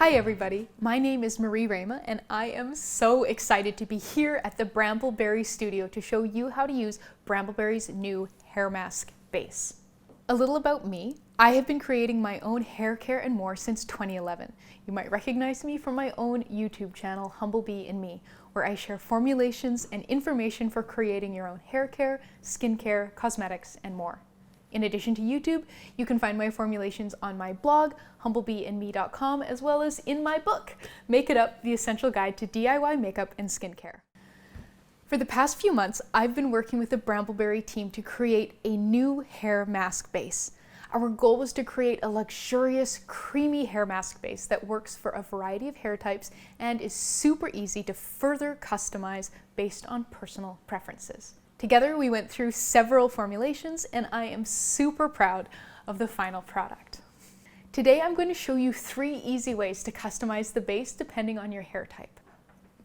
Hi everybody, my name is Marie Rama and I am so excited to be here at the Brambleberry studio to show you how to use Brambleberry's new hair mask base. A little about me, I have been creating my own hair care and more since 2011. You might recognize me from my own YouTube channel, Humblebee and Me, where I share formulations and information for creating your own hair care, skincare, cosmetics, and more. In addition to YouTube, you can find my formulations on my blog, humblebeeandme.com, as well as in my book, Make It Up, The Essential Guide to DIY Makeup and Skincare. For the past few months, I've been working with the Brambleberry team to create a new hair mask base. Our goal was to create a luxurious, creamy hair mask base that works for a variety of hair types and is super easy to further customize based on personal preferences. Together, we went through several formulations and I am super proud of the final product. Today, I'm going to show you 3 easy ways to customize the base depending on your hair type.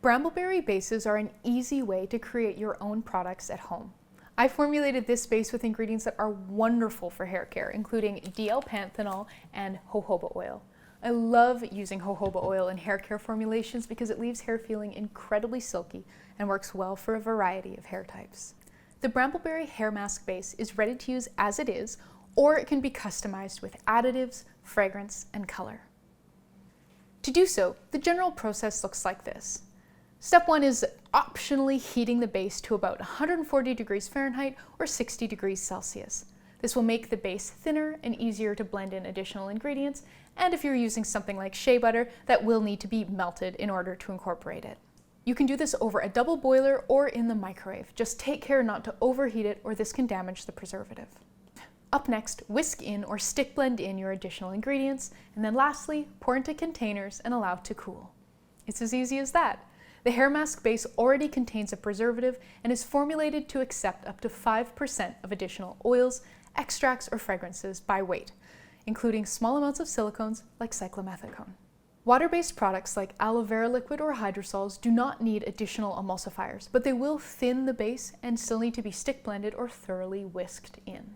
Brambleberry bases are an easy way to create your own products at home. I formulated this base with ingredients that are wonderful for hair care, including DL-panthenol and jojoba oil. I love using jojoba oil in hair care formulations because it leaves hair feeling incredibly silky and works well for a variety of hair types. The Brambleberry hair mask base is ready to use as it is, or it can be customized with additives, fragrance, and color. To do so, the general process looks like this. Step 1 is optionally heating the base to about 140 degrees Fahrenheit or 60 degrees Celsius. This will make the base thinner and easier to blend in additional ingredients, and if you're using something like shea butter, that will need to be melted in order to incorporate it. You can do this over a double boiler or in the microwave. Just take care not to overheat it or this can damage the preservative. Up next, whisk in or stick blend in your additional ingredients, and then lastly, pour into containers and allow to cool. It's as easy as that. The hair mask base already contains a preservative and is formulated to accept up to 5% of additional oils, extracts, or fragrances by weight, including small amounts of silicones like cyclomethicone. Water-based products like aloe vera liquid or hydrosols do not need additional emulsifiers, but they will thin the base and still need to be stick blended or thoroughly whisked in.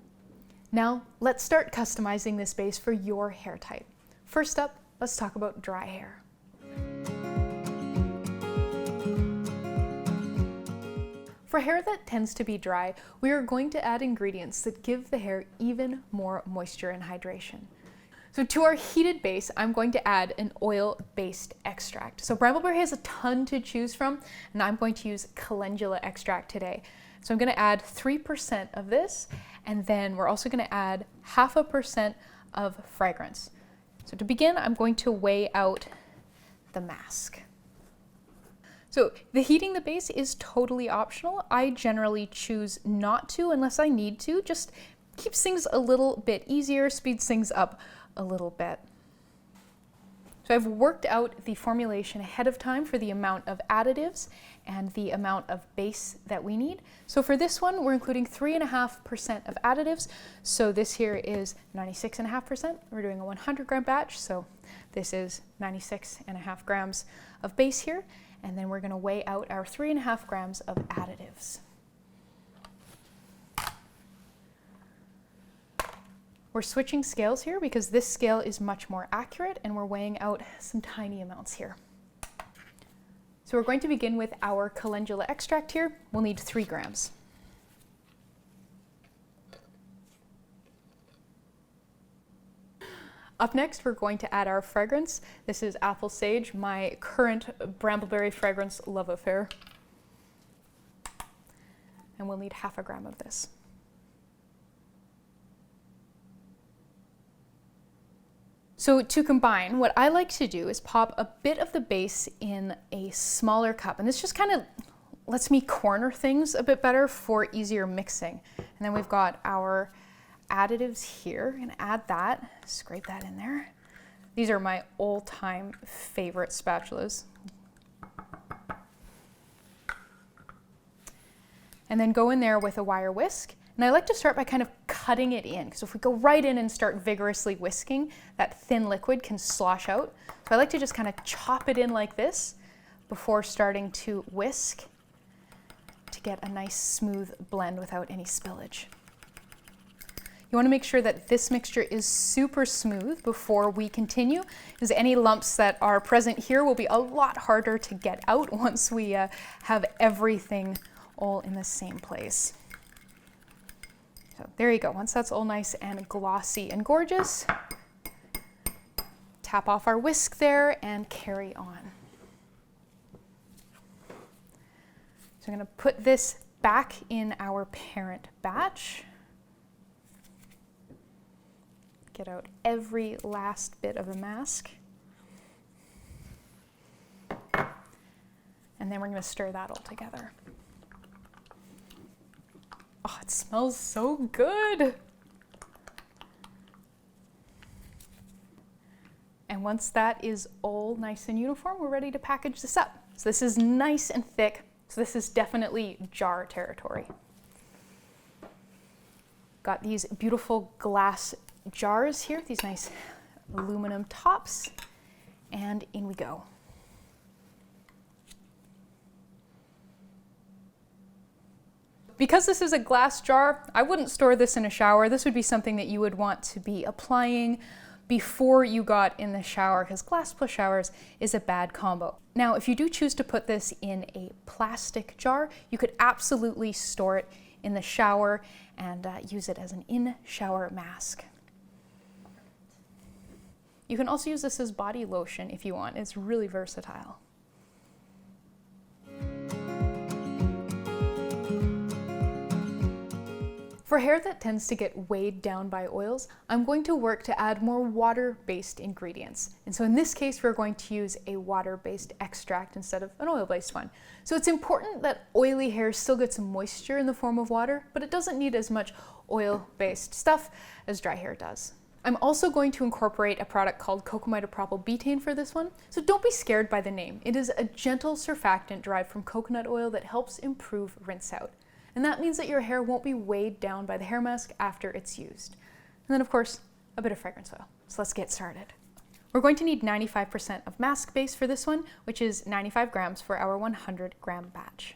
Now, let's start customizing this base for your hair type. First up, let's talk about dry hair. For hair that tends to be dry, we are going to add ingredients that give the hair even more moisture and hydration. So to our heated base, I'm going to add an oil-based extract. So Brambleberry has a ton to choose from, and I'm going to use calendula extract today. So I'm going to add 3% of this, and then we're also going to add 0.5% of fragrance. So to begin, I'm going to weigh out the mask. So the heating the base is totally optional. I generally choose not to unless I need to. Just keeps things a little bit easier, speeds things up a little bit. So I've worked out the formulation ahead of time for the amount of additives and the amount of base that we need. So for this one, we're including 3.5% of additives. So this here is 96.5%. We're doing a 100 gram batch. So this is 96.5 grams of base here. And then we're going to weigh out our 3.5 grams of additives. We're switching scales here because this scale is much more accurate and we're weighing out some tiny amounts here. So we're going to begin with our calendula extract here. We'll need 3 grams. Up next, we're going to add our fragrance. This is Apple Sage, my current Brambleberry fragrance love affair. And we'll need 0.5 gram of this. So to combine, what I like to do is pop a bit of the base in a smaller cup. And this just kind of lets me corner things a bit better for easier mixing. And then we've got our additives here. I'm gonna add that, scrape that in there. These are my all-time favorite spatulas. And then go in there with a wire whisk. And I like to start by kind of cutting it in, because if we go right in and start vigorously whisking, that thin liquid can slosh out. So I like to just kind of chop it in like this before starting to whisk to get a nice smooth blend without any spillage. You want to make sure that this mixture is super smooth before we continue, because any lumps that are present here will be a lot harder to get out once we have everything all in the same place. So there you go. Once that's all nice and glossy and gorgeous, tap off our whisk there and carry on. So I'm going to put this back in our parent batch. Get out every last bit of the mask. And then we're going to stir that all together. Oh, it smells so good. And once that is all nice and uniform, we're ready to package this up. So this is nice and thick. So this is definitely jar territory. Got these beautiful glass jars here, these nice aluminum tops, and in we go. Because this is a glass jar, I wouldn't store this in a shower. This would be something that you would want to be applying before you got in the shower, because glass plus showers is a bad combo. Now, if you do choose to put this in a plastic jar, you could absolutely store it in the shower and use it as an in-shower mask. You can also use this as body lotion if you want. It's really versatile. For hair that tends to get weighed down by oils, I'm going to work to add more water-based ingredients. And so in this case, we're going to use a water-based extract instead of an oil-based one. So it's important that oily hair still gets moisture in the form of water, but it doesn't need as much oil-based stuff as dry hair does. I'm also going to incorporate a product called cocamidopropyl betaine for this one, so don't be scared by the name. It is a gentle surfactant derived from coconut oil that helps improve rinse out. And that means that your hair won't be weighed down by the hair mask after it's used. And then of course, a bit of fragrance oil. So let's get started. We're going to need 95% of mask base for this one, which is 95 grams for our 100 gram batch.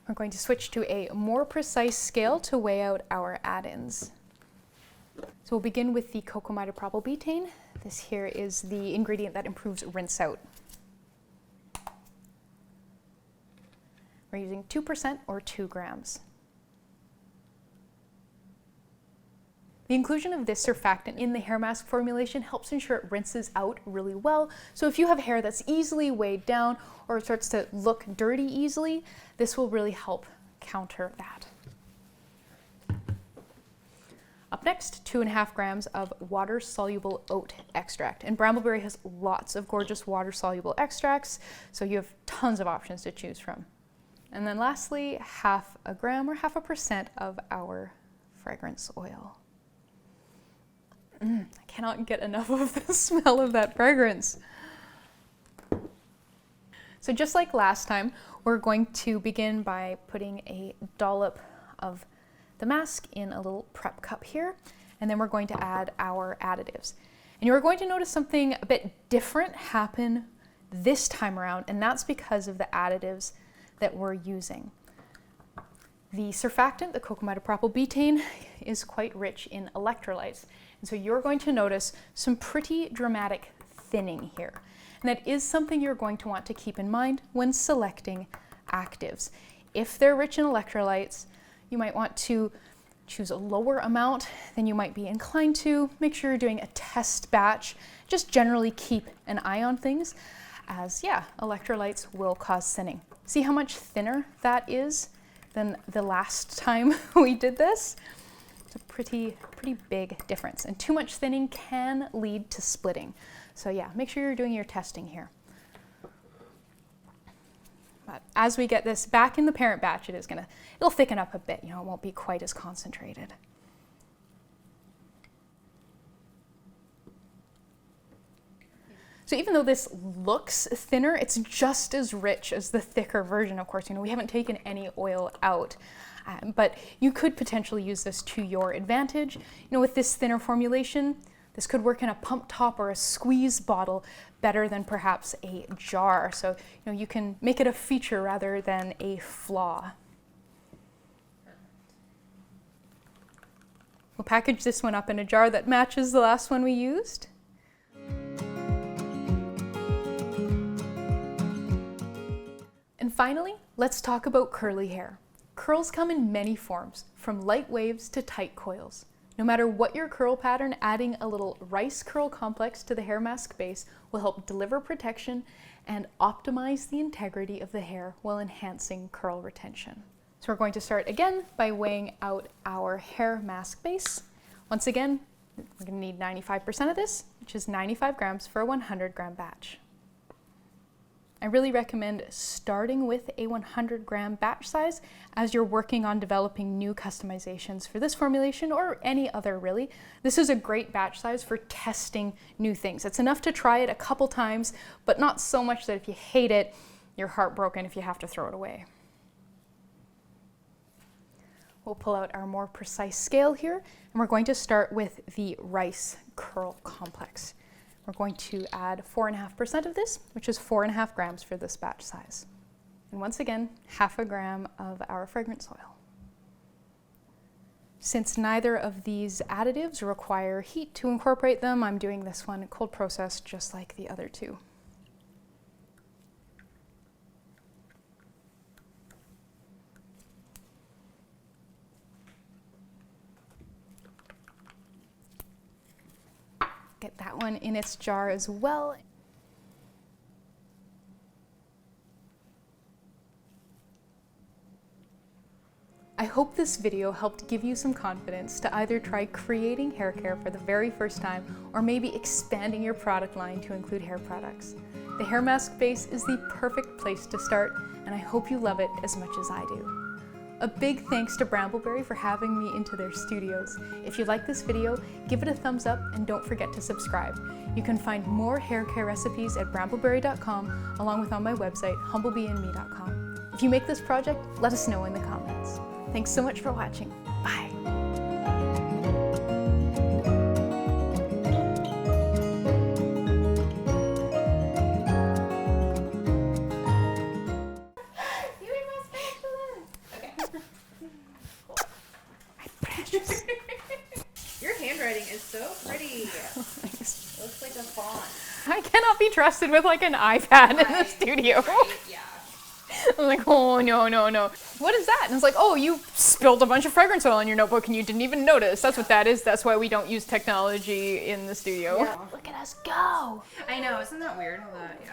We're going to switch to a more precise scale to weigh out our add-ins. So we'll begin with the cocamidopropyl betaine. This here is the ingredient that improves rinse out. We're using 2% or 2 grams. The inclusion of this surfactant in the hair mask formulation helps ensure it rinses out really well. So if you have hair that's easily weighed down or it starts to look dirty easily, this will really help counter that. Up next, 2.5 grams of water-soluble oat extract. And Brambleberry has lots of gorgeous water-soluble extracts, so you have tons of options to choose from. And then lastly, 0.5 gram or 0.5% of our fragrance oil. I cannot get enough of the smell of that fragrance. So just like last time, we're going to begin by putting a dollop of the mask in a little prep cup here, and then we're going to add our additives. And you're going to notice something a bit different happen this time around, and that's because of the additives that we're using. The surfactant, the cocamidopropyl betaine, is quite rich in electrolytes. And so you're going to notice some pretty dramatic thinning here. And that is something you're going to want to keep in mind when selecting actives. If they're rich in electrolytes, you might want to choose a lower amount than you might be inclined to. Make sure you're doing a test batch. Just generally keep an eye on things, as electrolytes will cause thinning. See how much thinner that is than the last time we did this? It's a pretty big difference. And too much thinning can lead to splitting. So make sure you're doing your testing here. But as we get this back in the parent batch, it'll thicken up a bit, it won't be quite as concentrated. So even though this looks thinner, it's just as rich as the thicker version, of course. We haven't taken any oil out, but you could potentially use this to your advantage. With this thinner formulation, This could work in a pump top or a squeeze bottle better than perhaps a jar. So, you can make it a feature rather than a flaw. We'll package this one up in a jar that matches the last one we used. And finally, let's talk about curly hair. Curls come in many forms, from light waves to tight coils. No matter what your curl pattern, adding a little rice curl complex to the hair mask base will help deliver protection and optimize the integrity of the hair while enhancing curl retention. So we're going to start again by weighing out our hair mask base. Once again, we're going to need 95% of this, which is 95 grams for a 100 gram batch. I really recommend starting with a 100 gram batch size as you're working on developing new customizations for this formulation or any other really. This is a great batch size for testing new things. It's enough to try it a couple times, but not so much that if you hate it, you're heartbroken if you have to throw it away. We'll pull out our more precise scale here, and we're going to start with the rice curl complex. We're going to add 4.5% of this, which is 4.5 grams for this batch size. And once again, half a gram of our fragrance oil. Since neither of these additives require heat to incorporate them, I'm doing this one cold process just like the other two. Get that one in its jar as well. I hope this video helped give you some confidence to either try creating hair care for the very first time or maybe expanding your product line to include hair products. The Hair Mask Base is the perfect place to start, and I hope you love it as much as I do. A big thanks to Brambleberry for having me into their studios. If you like this video, give it a thumbs up and don't forget to subscribe. You can find more hair care recipes at brambleberry.com along with on my website, humblebeeandme.com. If you make this project, let us know in the comments. Thanks so much for watching. Bye. Your handwriting is so pretty. Thanks. It looks like a font. I cannot be trusted with like an iPad in the studio. Right, yeah. I'm like, oh, no. What is that? And it's like, oh, you spilled a bunch of fragrance oil in your notebook and you didn't even notice. That's what that is. That's why we don't use technology in the studio. Yeah. Look at us go. I know, isn't that weird how that, yeah.